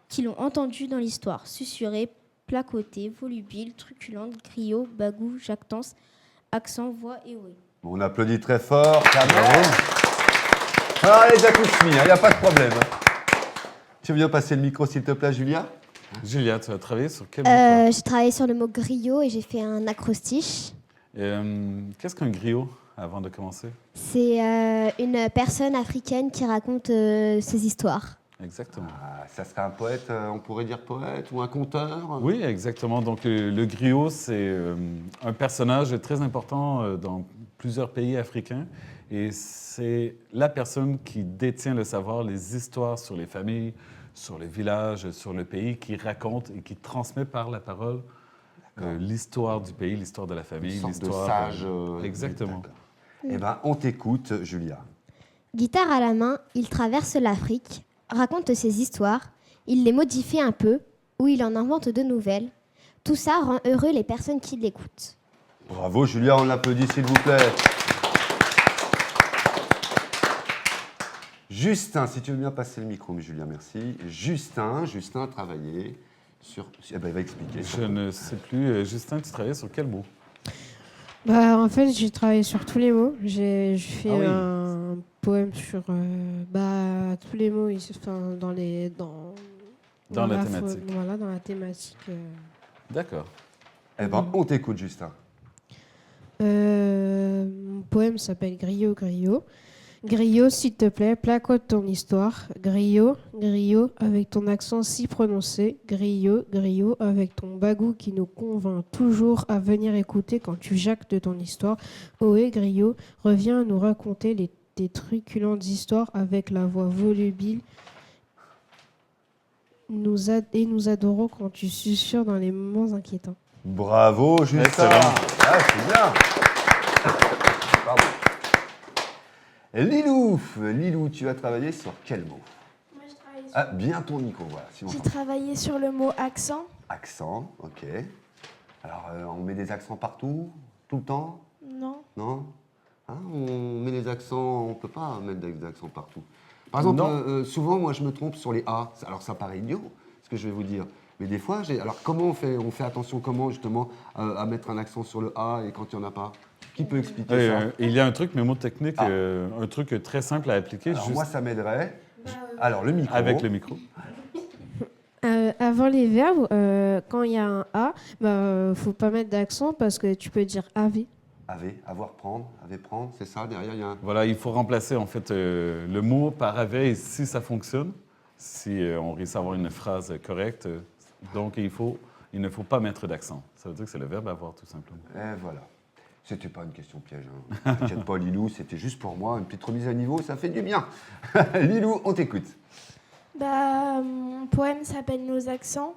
qu'ils ont entendus dans l'histoire. Susurré, placoté, volubile, truculente, griot, bagou, jactance, accent, voix et ohé. On applaudit très fort, Kamel. Ah, les a tous mis, il n'y a pas de problème. Tu veux bien passer le micro, s'il te plaît, Julia? Julia, tu as travaillé sur quel mot? J'ai travaillé sur le mot griot et j'ai fait un acrostiche. Qu'est-ce qu'un griot, avant de commencer? C'est une personne africaine qui raconte ses histoires. Exactement. Ah, ça serait un poète, on pourrait dire poète, ou un conteur? Oui, exactement. Donc, le griot, c'est un personnage très important dans plusieurs pays africains. Et c'est la personne qui détient le savoir, les histoires sur les familles, sur les villages, sur le pays, qui raconte et qui transmet par la parole l'histoire du pays, l'histoire de la famille, Une sorte de l'histoire... sage. Exactement. Eh bien, on t'écoute, Julia. Guitare à la main, il traverse l'Afrique, raconte ses histoires, il les modifie un peu, ou il en invente de nouvelles. Tout ça rend heureux les personnes qui l'écoutent. Bravo, Julia, on l'applaudit, s'il vous plaît. Justin, si tu veux bien passer le micro, mais Julia, merci. Justin a travaillé sur... Eh ben, il va expliquer. Je ne sais plus. Justin, tu travaillais sur quel mot? En fait, j'ai travaillé sur tous les mots. J'ai fait Ah oui. un poème sur tous les mots dans la thématique. Voilà, dans la thématique. D'accord. Eh ben, on t'écoute, Justin. Mon poème s'appelle Griot, Griot. Griot, s'il te plaît, placote ton histoire. Griot, Griot, avec ton accent si prononcé. Griot, Griot, avec ton bagou qui nous convainc toujours à venir écouter quand tu jactes de ton histoire. Ohé, Griot, reviens nous raconter tes truculentes histoires avec la voix volubile. Nous adorons quand tu susurres dans les moments inquiétants. Bravo, Justin. Excellent. Ah, c'est bien. Pardon. Lilou, Lilou, tu vas travailler sur quel mot? Moi, je travaille Ah, bien ton micro, voilà. Si on J'ai entend. travaillé sur le mot accent. Accent, ok. Alors, on met des accents partout, tout le temps? Non. Non? Hein, on met des accents, on ne peut pas mettre des accents partout. Par exemple, souvent, moi, je me trompe sur les A. Alors, ça paraît idiot, ce que je vais vous dire. Mais des fois, alors comment on fait? On fait attention comment, justement, à mettre un accent sur le A et quand il n'y en a pas? Qui peut expliquer ça? Il y a un truc mémotechnique, un truc très simple à appliquer. Alors, moi, ça m'aiderait. Alors, le micro. Avec le micro. Avant les verbes, quand il y a un A, faut pas mettre d'accent parce que tu peux dire AV. Avait, avoir, prendre, avait, prendre, c'est ça, derrière, il y a un... Voilà, il faut remplacer en fait le mot par avait et si ça fonctionne, si on réussit à avoir une phrase correcte, donc il ne faut pas mettre d'accent. Ça veut dire que c'est le verbe avoir tout simplement. Et voilà. C'était pas une question piège. Hein. T'inquiète pas, Lilou, c'était juste pour moi, une petite remise à niveau, ça fait du bien. Lilou, on t'écoute. Mon poème s'appelle Nos accents.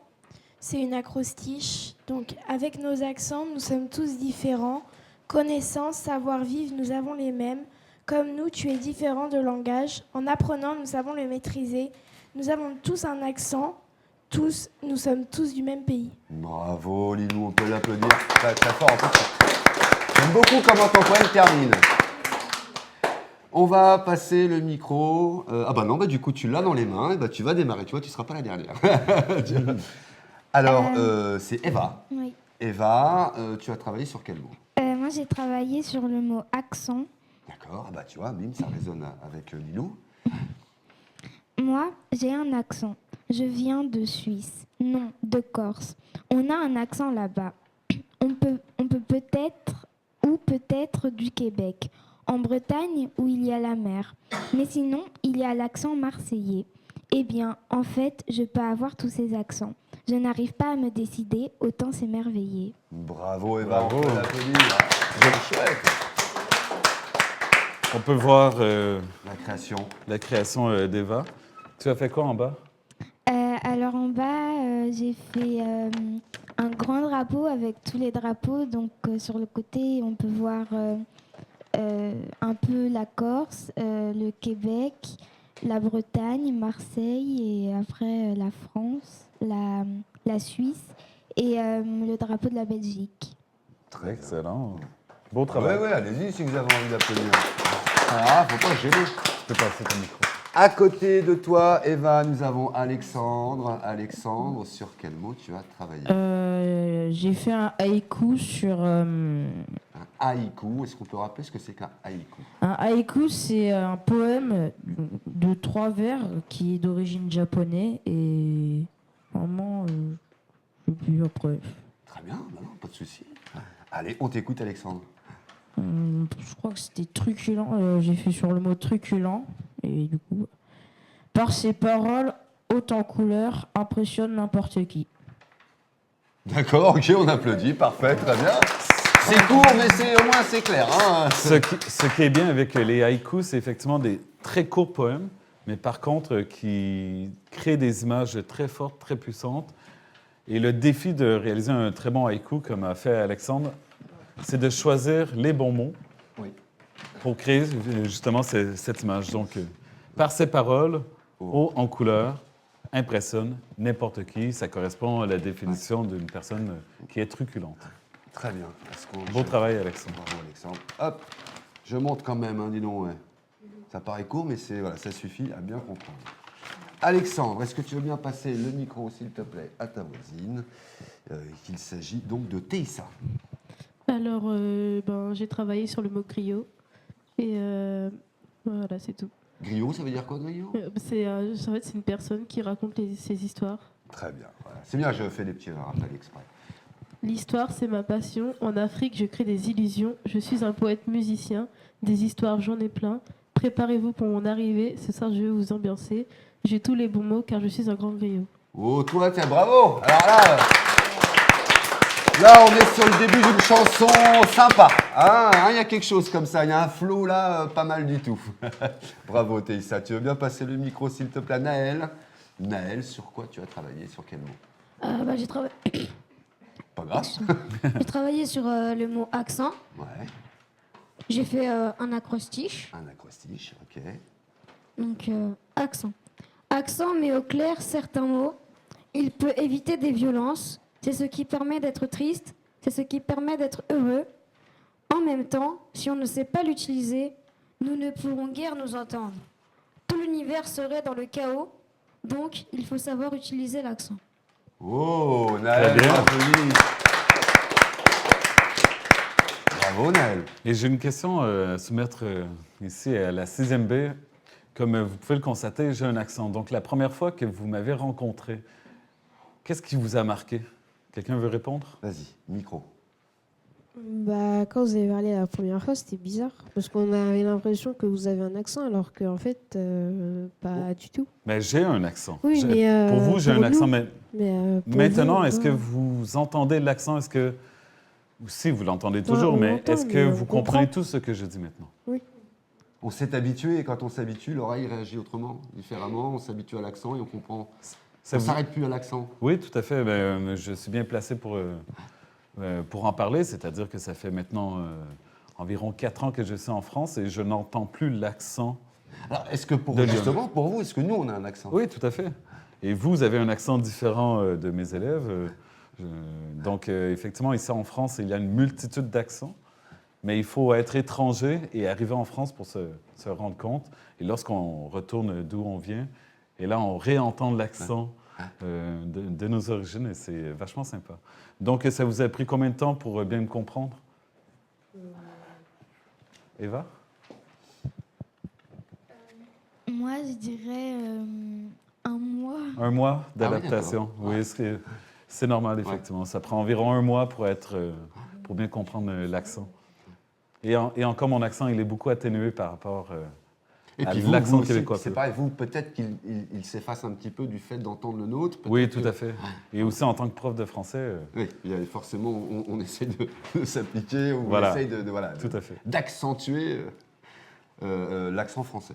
C'est une acrostiche. Donc, avec nos accents, nous sommes tous différents. Connaissance, savoir-vivre, nous avons les mêmes. Comme nous, tu es différent de langage. En apprenant, nous savons le maîtriser. Nous avons tous un accent. Tous, nous sommes tous du même pays. Bravo, Lilou, on peut l'applaudir très, très fort. En fait, j'aime beaucoup comment ton poème termine. On va passer le micro. Ah bah non, du coup, tu l'as dans les mains. Et bah, tu vas démarrer. Tu vois, tu ne seras pas la dernière. Alors, c'est Eva. Oui. Eva, tu as travaillé sur quel mot? Moi, j'ai travaillé sur le mot accent. D'accord, ah bah tu vois, bim, ça résonne avec Lilou. Moi, j'ai un accent. Je viens de Suisse, non, de Corse. On a un accent là-bas. On peut peut-être ou peut-être du Québec, en Bretagne où il y a la mer. Mais sinon, il y a l'accent marseillais. Eh bien, en fait, je peux avoir tous ces accents. Je n'arrive pas à me décider, autant s'émerveiller. Bravo Eva, Bravo. on peut l'applaudir. C'est chouette. On peut voir la création d'Eva. Tu as fait quoi en bas? Alors en bas, j'ai fait un grand drapeau avec tous les drapeaux. Donc sur le côté, on peut voir un peu la Corse, le Québec, la Bretagne, Marseille et après la France, la Suisse et le drapeau de la Belgique. Très excellent. Beau travail. Oui, allez-y si vous avez envie d'applaudir. Ah, faut pas gêner. Je peux passer ton micro. À côté de toi, Eva, nous avons Alexandre. Alexandre, sur quel mot tu as travaillé? J'ai fait un haïku sur... Un haïku, est-ce qu'on peut rappeler ce que c'est qu'un haïku? Un haïku, c'est un poème de 3 vers qui est d'origine japonaise et vraiment, je sais plus après. Très bien, non, pas de souci. Allez, on t'écoute Alexandre. Je crois que c'était truculent, j'ai fait sur le mot truculent et du coup, par ses paroles, hautes en couleur, impressionne n'importe qui. D'accord, ok, on applaudit, parfait, très bien. C'est court, mais au moins c'est clair. Hein. Ce qui est bien avec les haïkus, c'est effectivement des très courts poèmes, mais par contre qui créent des images très fortes, très puissantes. Et le défi de réaliser un très bon haïku, comme a fait Alexandre, c'est de choisir les bons mots pour créer justement cette image. Donc, par ses paroles, haut en couleur, impressionne n'importe qui. Ça correspond à la définition d'une personne qui est truculente. Très bien. Beau travail, Alexandre. Bravo, Alexandre. Hop, je monte quand même, hein, dis donc. Ouais. Ça paraît court, mais voilà, ça suffit à bien comprendre. Alexandre, est-ce que tu veux bien passer le micro, s'il te plaît, à ta voisine? Il s'agit donc de Théissa. Alors, j'ai travaillé sur le mot griot. Et voilà, c'est tout. Griot, ça veut dire quoi, griot? En fait, c'est une personne qui raconte ses histoires. Très bien. Voilà. C'est bien, je fais des petits rappels exprès. L'histoire, c'est ma passion. En Afrique, je crée des illusions. Je suis un poète musicien. Des histoires, j'en ai plein. Préparez-vous pour mon arrivée. Ce soir, je vais vous ambiancer. J'ai tous les bons mots car je suis un grand griot. Oh, toi, tiens, bravo! Alors là, on est sur le début d'une chanson sympa. Il y a quelque chose comme ça. Il y a un flow là, pas mal du tout. Bravo, Théissa. Tu veux bien passer le micro, s'il te plaît, Naël? Naël, sur quoi tu as travaillé? Sur quel mot? J'ai travaillé. Pas grave. J'ai travaillé sur le mot accent. Ouais. J'ai fait un acrostiche. Un acrostiche, ok. Donc, accent. Accent met au clair certains mots. Il peut éviter des violences. C'est ce qui permet d'être triste. C'est ce qui permet d'être heureux. En même temps, si on ne sait pas l'utiliser, nous ne pourrons guère nous entendre. Tout l'univers serait dans le chaos. Donc, il faut savoir utiliser l'accent. Oh, Naël, Très bien. applaudis. Bravo, Naël. Et j'ai une question à soumettre ici à la 6e B. Comme vous pouvez le constater, j'ai un accent. Donc, la première fois que vous m'avez rencontré, qu'est-ce qui vous a marqué? Quelqu'un veut répondre? Vas-y, micro. Bah, quand vous avez parlé la première fois, c'était bizarre. Parce qu'on avait l'impression que vous avez un accent, alors qu'en fait, pas du tout. Mais j'ai un accent. Oui, mais pour vous, j'ai un pour accent. nous. Mais Pour maintenant, vous, est-ce que pas. vous entendez l'accent? Est-ce que... Si, vous l'entendez toujours, on mais l'entend, est-ce que mais vous on comprenez comprend. tout ce que je dis maintenant? Oui. On s'est habitué et quand on s'habitue, l'oreille réagit autrement, différemment. On s'habitue à l'accent et on comprend. Ça On vous- s'arrête plus à l'accent. Oui, tout à fait. Ben, je suis bien placé pour en parler, c'est-à-dire que ça fait maintenant environ 4 ans que je suis en France et je n'entends plus l'accent. Alors, est-ce que pour de Lyon. justement, pour vous, est-ce que nous, on a un accent? Oui, tout à fait. Et vous avez un accent différent de mes élèves. Donc, effectivement, ici en France, il y a une multitude d'accents, mais il faut être étranger et arriver en France pour se rendre compte. Et lorsqu'on retourne d'où on vient, et là, on réentend l'accent de nos origines et c'est vachement sympa. Donc, ça vous a pris combien de temps pour bien me comprendre? Eva? Moi, je dirais un mois. Un mois Ah oui, d'adaptation. d'accord. Oui, c'est normal, effectivement. Ça prend environ un mois pour bien comprendre l'accent. Et encore, mon accent, il est beaucoup atténué par rapport Et à puis vous, l'accent vous aussi, québécois. c'est pareil, vous, peut-être qu'il s'efface un petit peu du fait d'entendre le nôtre. peut-être Oui, tout que- à fait. Et aussi, en tant que prof de français, Oui, il y a forcément, on essaie de s'appliquer, ou Voilà. on essaie voilà, Tout à fait. d'accentuer l'accent français.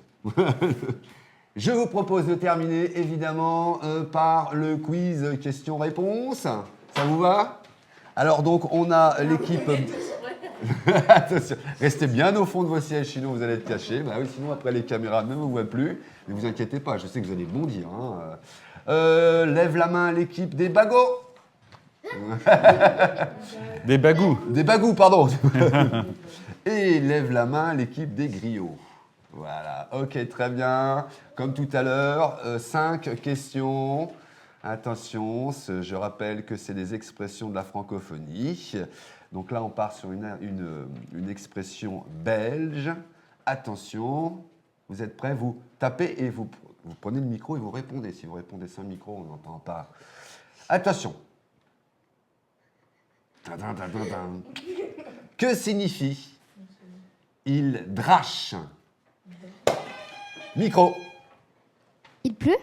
Je vous propose de terminer, évidemment, par le quiz questions-réponses. Ça vous va? Alors, donc, on a l'équipe... Attention, restez bien au fond de vos sièges, sinon vous allez être cachés. Bah oui, sinon, après, les caméras ne vous voient plus. Ne vous inquiétez pas, je sais que vous allez bondir. Hein. Lève la main l'équipe des bagots. Des bagous. Des bagous, pardon. Et lève la main l'équipe des griots. Voilà, ok, très bien. Comme tout à l'heure, 5 questions. Attention, je rappelle que c'est des expressions de la francophonie. Donc là, on part sur une expression belge. Attention, vous êtes prêts? Vous tapez et vous prenez le micro et vous répondez. Si vous répondez sans micro, on n'entend pas. Attention. Tadam, tadam, tadam. Que signifie il drache? Micro. Il pleut?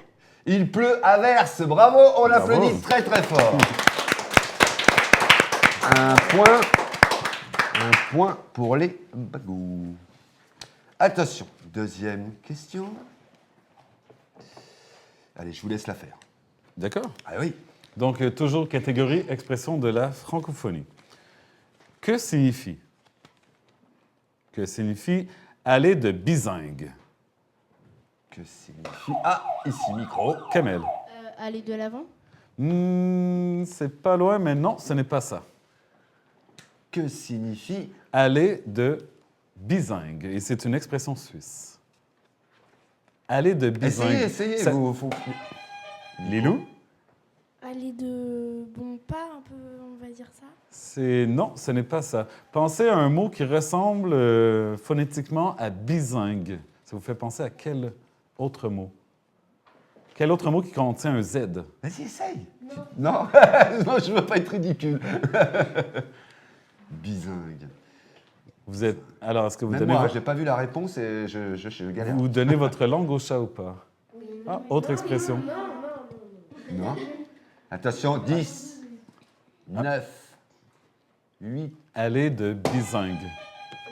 Il pleut à verse. Bravo, on l'applaudit très très fort. Un point pour les bagous. Attention, deuxième question. Allez, je vous laisse la faire. D'accord. Ah oui. Donc, toujours catégorie expression de la francophonie. Que signifie aller de bizingue? Que signifie... Ah, ici, micro. Kamel. Aller de l'avant. C'est pas loin, mais non, ce n'est pas ça. Que signifie... Aller de bizingue. Et c'est une expression suisse. Aller de bizingue. Essayez. Ça- Faut... Lilou? Aller de bon pas, un peu, on va dire ça. Non, ce n'est pas ça. Pensez à un mot qui ressemble phonétiquement à bizingue. Ça vous fait penser à quel autre mot? Quel autre mot qui contient un Z? Vas-y, essaye. Non, non, je veux pas être ridicule. Bizingue. Vous êtes... Alors, est-ce que vous Même donnez... moi, votre- j'ai pas vu la réponse et je galère. Vous donnez votre langue au chat ou pas? Ah, autre expression. Non. Attention, 10, 9, 8. Aller de bizingue.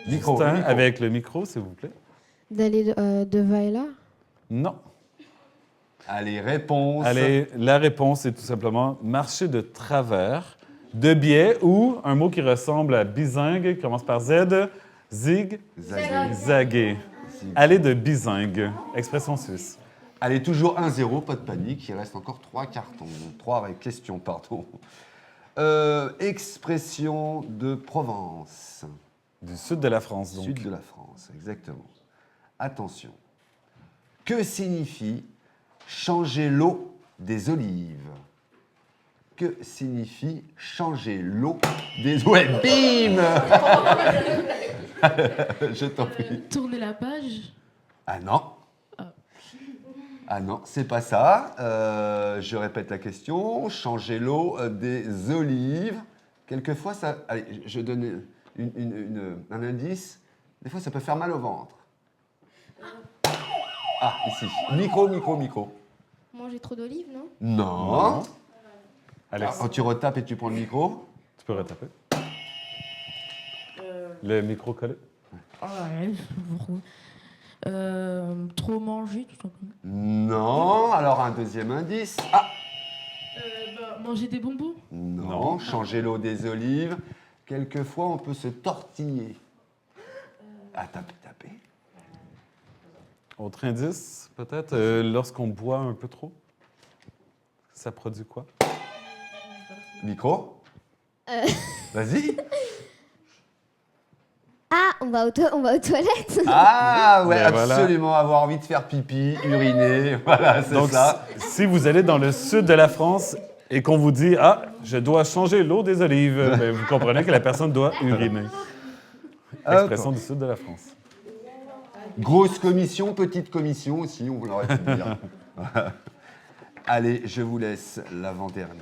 Micro, Justin, micro. avec le micro, s'il vous plaît. D'aller de va et là? Non. Allez, réponse. Allez, la réponse est tout simplement marcher de travers, de biais ou un mot qui ressemble à bizingue, qui commence par Z, Zig, Zaguer. zaguer. Aller de bizingue, expression suisse. Allez, toujours 1-0, pas de panique. Il reste encore 3 cartons. 3 questions, pardon. Expression de Provence. Du sud de la France, donc. Sud de la France, exactement. Attention. Que signifie changer l'eau des olives? Que signifie changer l'eau des... Ouais, bim. Je t'en prie. Tourner la page. Ah non. Ah non, c'est pas ça. Je répète la question. Changer l'eau des olives. Quelquefois, ça... Allez, je donne un indice. Des fois, ça peut faire mal au ventre. Ah, ici. Micro. Manger trop d'olives, non? Non. Alex. Alors, quand tu retapes et tu prends le micro. Tu peux retaper. Le micro collé. Trop manger, tout simplement. Non. Alors, un deuxième indice. Ah. Manger des bonbons. Non. Changer l'eau des olives. Quelquefois, on peut se tortiller. Ah, taper. Autre indice, peut-être, lorsqu'on boit un peu trop, ça produit quoi? Micro. Vas-y. Ah, on va aux toilettes. Ah, ouais, Ben voilà. absolument. Avoir envie de faire pipi, uriner. Voilà, c'est Donc, ça. si vous allez dans le sud de la France et qu'on vous dit « Ah, je dois changer l'eau des olives », ben, vous comprenez que la personne doit uriner. Expression du sud de la France. Grosse commission, petite commission aussi, on l'aurait pu dire. Allez, je vous laisse l'avant-dernière.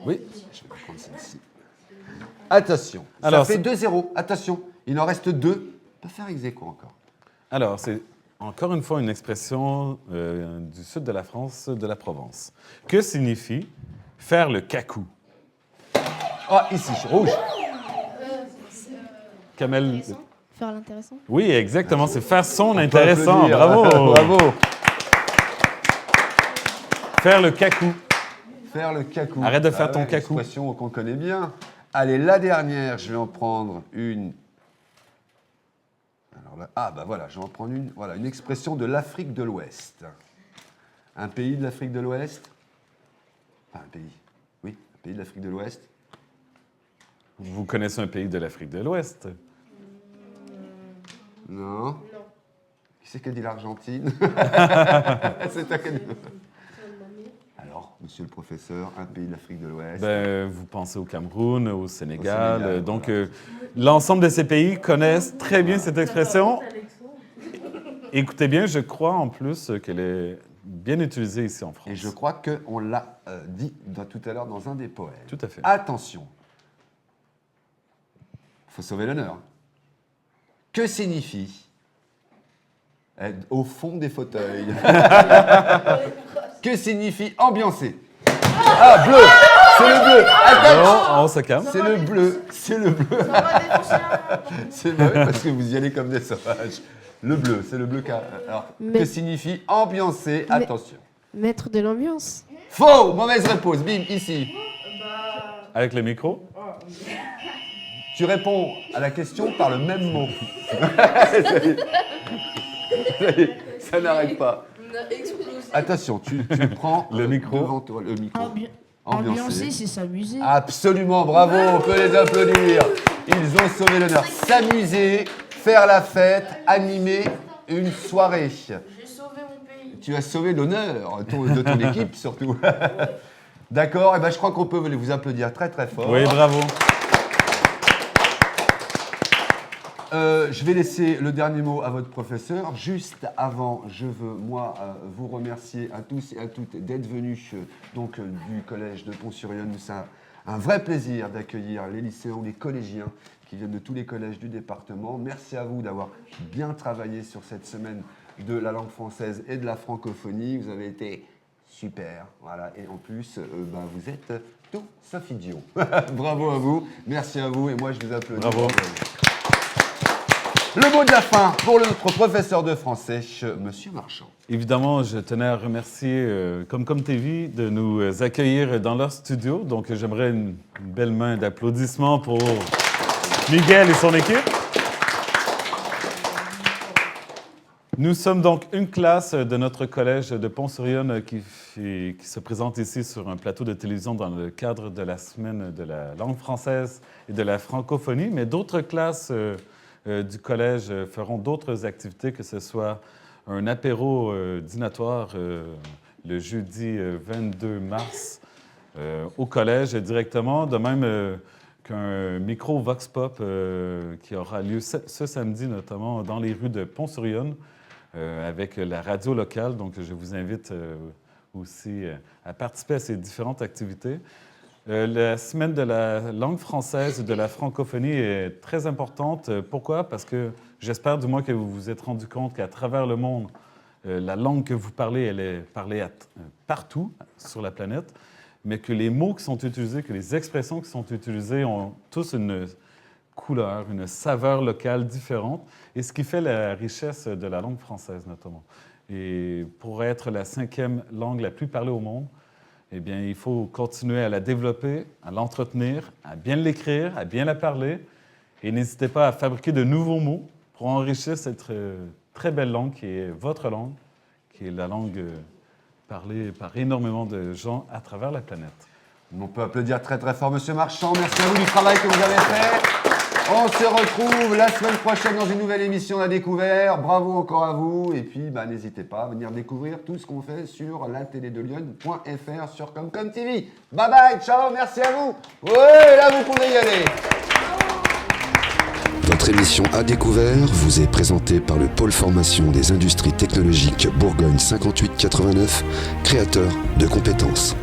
Oui. Je vais prendre celle-ci. Attention, Alors, ça fait 2-0. Attention, il en reste 2. On peut faire ex aequo encore. Alors, c'est encore une fois une expression du sud de la France, de la Provence. Que signifie faire le cacou? Ah, ici, rouge. Kamel. Faire l'intéressant. Oui, exactement, c'est faire son On peut intéressant. applaudir. Bravo. Bravo. Faire le cacou. Faire le cacou. Arrête de faire Ah ton ouais, cacou. Expression qu'on connaît bien. Allez, la dernière, je vais en prendre une. Alors là, ah, bah voilà, je vais en prendre une. Voilà, une expression de l'Afrique de l'Ouest. Un pays de l'Afrique de l'Ouest. Enfin, un pays. Oui, un pays de l'Afrique de l'Ouest. Vous connaissez un pays de l'Afrique de l'Ouest? Non. Qui c'est qui a dit l'Argentine? C'est à quel... Alors, monsieur le professeur, un pays de l'Afrique de l'Ouest. Ben, vous pensez au Cameroun, au Sénégal. Sénégal, Donc, voilà. l'ensemble de ces pays connaissent très bien cette expression. Écoutez bien, je crois en plus qu'elle est bien utilisée ici en France. Et je crois qu'on l'a dit tout à l'heure dans un des poèmes. Tout à fait. Attention. Il faut sauver l'honneur. Que signifie être au fond des fauteuils? Que signifie ambiancer? Ah, bleu. C'est le bleu. Attaque. Non, on se calme. C'est le bleu. C'est le bleu. C'est vrai parce que vous y allez comme des sauvages. Le bleu, c'est le bleu. Alors, Mais- que signifie ambiancer? Mais- Attention. Mettre de l'ambiance. Faux. Mauvaise réponse. Bim, ici. Avec le micro? Tu réponds à la question par le même mot. Ça n'arrête pas. Attention, tu prends Le micro. devant toi le micro. Ambiancer, c'est s'amuser. Absolument, bravo, on peut les applaudir. Ils ont sauvé l'honneur. S'amuser, faire la fête, animer une soirée. J'ai sauvé mon pays. Tu as sauvé l'honneur de ton équipe surtout. D'accord, et ben je crois qu'on peut vous applaudir très très fort. Oui, bravo. Je vais laisser le dernier mot à votre professeur. Juste avant, je veux, moi, vous remercier à tous et à toutes d'être venus du collège de Pont-sur-Yonne. C'est un vrai plaisir d'accueillir les lycéens ou les collégiens qui viennent de tous les collèges du département. Merci à vous d'avoir bien travaillé sur cette semaine de la langue française et de la francophonie. Vous avez été super. Voilà. Et en plus, vous êtes tout sauf idiots. Bravo à vous. Merci à vous. Et moi, je vous applaudis. Bravo. Le mot de la fin pour notre professeur de français, Monsieur Marchand. Évidemment, je tenais à remercier Comcom TV de nous accueillir dans leur studio. Donc, j'aimerais une belle main d'applaudissements pour Miguel et son équipe. Nous sommes donc une classe de notre collège de Pont-sur-Yonne qui se présente ici sur un plateau de télévision dans le cadre de la semaine de la langue française et de la francophonie, mais d'autres classes du collège feront d'autres activités, que ce soit un apéro dînatoire le jeudi 22 mars au collège directement, de même qu'un micro Vox Pop qui aura lieu ce samedi, notamment dans les rues de Pont-sur-Yonne, avec la radio locale. Donc, je vous invite aussi à participer à ces différentes activités. La semaine de la langue française et de la francophonie est très importante. Pourquoi? Parce que j'espère du moins que vous vous êtes rendu compte qu'à travers le monde, la langue que vous parlez, elle est parlée partout sur la planète, mais que les mots qui sont utilisés, que les expressions qui sont utilisées ont tous une couleur, une saveur locale différente, et ce qui fait la richesse de la langue française, notamment. Et pour être la 5e langue la plus parlée au monde, eh bien, il faut continuer à la développer, à l'entretenir, à bien l'écrire, à bien la parler, et n'hésitez pas à fabriquer de nouveaux mots pour enrichir cette très belle langue qui est votre langue, qui est la langue parlée par énormément de gens à travers la planète. On peut applaudir très très fort Monsieur Marchand. Merci à vous du travail que vous avez fait. On se retrouve la semaine prochaine dans une nouvelle émission La Découverte. Bravo encore à vous. Et puis, n'hésitez pas à venir découvrir tout ce qu'on fait sur latélédelionne.fr sur Comcom TV. Bye bye, ciao, merci à vous. Ouais, là vous pouvez y aller. Votre émission À Découvert vous est présentée par le pôle formation des industries technologiques Bourgogne 5889, créateur de compétences.